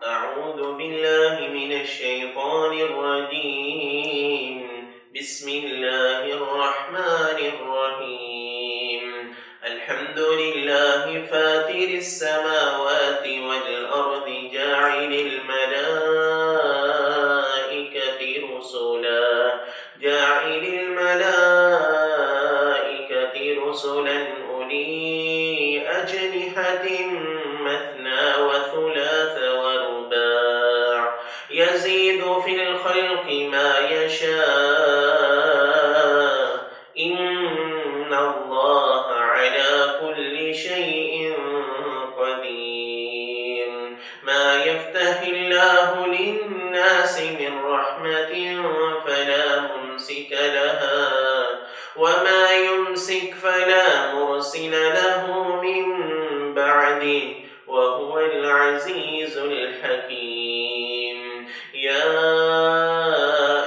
أعوذ بالله من الشيطان الرجيم. بسم الله الرحمن الرحيم. الحمد لله فاطر السماوات والأرض جاعل الملائكة رسلا أولي أجنحة مثنى وثلاث ورباع يزيد في الخلق ما يشاء إن الله على كل شيء قدير. ما يفتح الله للناس من رحمة فلا ممسك لها وما يمسك فلا مرسل له من بعده وهو العزيز الحكيم. يا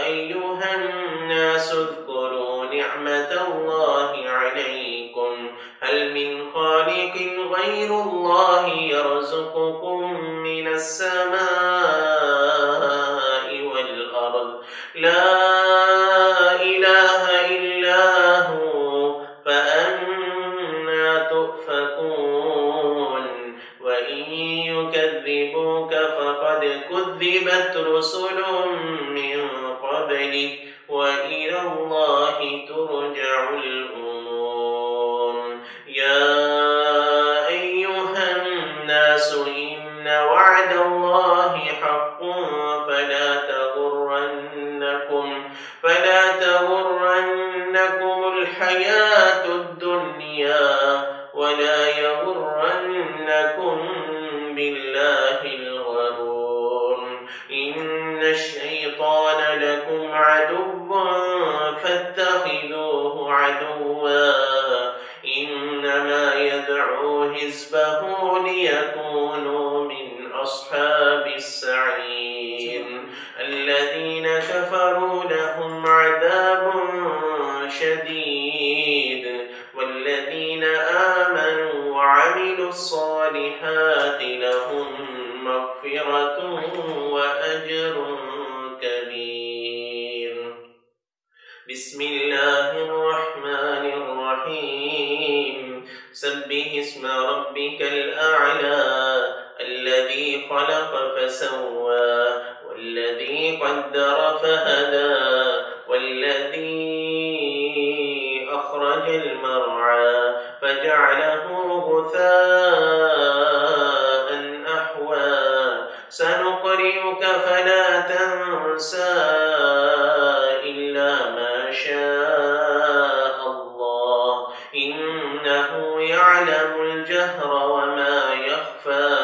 أيها الناس اذكروا نعمة الله عليكم هل من خالق غير الله يرزقكم من السماء والأرض لا إله إلا هو فأنى تؤفكون. وإن يكذبوك فقد كذبت رسل من قبلك وإلى الله ترجع الأمور. يا أيها الناس إن وعد الله حق فلا تغرنكم الحياة الدنيا ولا يغرنكم بالله الغرور. إن الشيطان لكم عدو فاتخذوه عدوا إنما يدعو حزبه ليكونوا من أصحاب السعير. الذين كفروا لهم عذاب شديد والذين آمنوا وعملوا الصالحات لهم مغفرة وأجر كبير. بسم الله الرحمن الرحيم. سبح اسم ربك الأعلى الذي خلق فسوى والذي قدر فهدى والذي أخرج المرعى فجعله غثاء أحوى. سنقرئك فلا تنسى إلا ما شاء الله إنه يعلم الجهر وما يخفى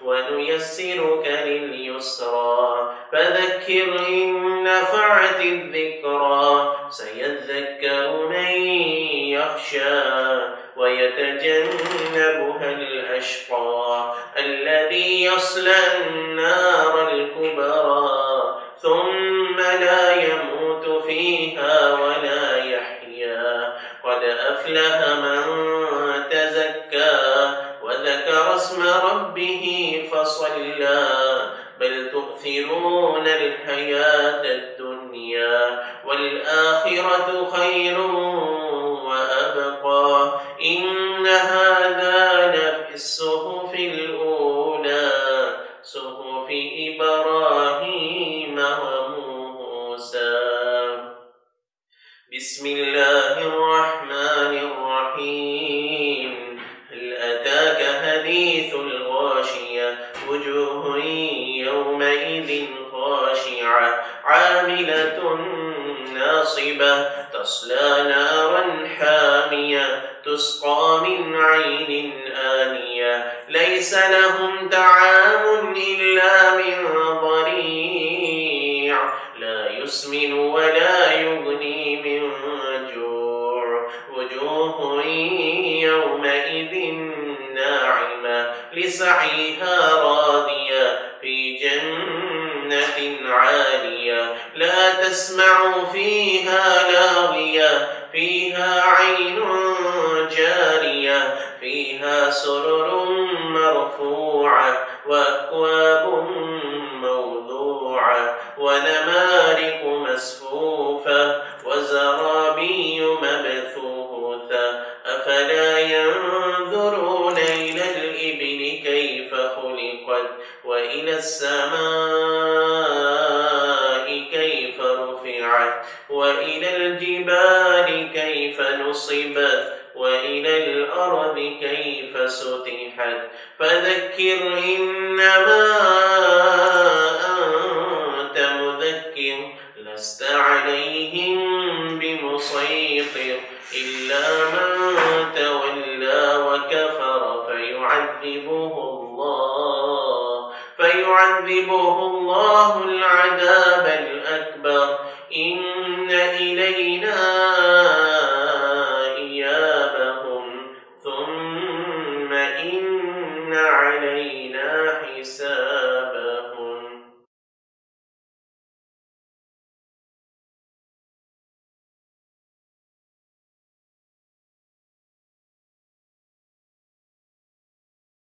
ونيسرك لليسرى فذكر إن نفعت الذكرى سيذكر من يخشى ويتجنبها الأشقى الذي يصلى النار الكبرى ثم لا يموت فيها ولا يحيا. قد أفلح من تزكى وذكر اسم ربه فصلى بل تؤثرون الحياة الدنيا والآخرة خير وأبقى. إن هذا لفي الصحف الأولى صحف إبراهيم وموسى. بسم الله الرحمن الرحيم. هل أتاك حديث الغاشية وجوه يومئذ خاشعة عاملة ناصبة تصلى نارا حامية تسقى من عين آنية ليس لهم طعام إلا من ضريع لا يسمن ولا يغني من جوع. وجوه يومئذ ناعمة لسعيها راضية في جنة عالية لا تسمع فيها لاغية فيها عين جارية فيها سرر مرفوعة وأكواب ونمارق مصفوفة وزرابي مبثوثة أفلا ينظرون إلى الإبل كيف خلقت وإلى السماء كيف رفعت وإلى الجبال كيف نصبت وإلى الأرض كيف سطحت فذكر إنما أنت مذكر لست عليهم بمسيطر إلا من تولى وكفر فيعذبه الله العذاب الأكبر إن إلينا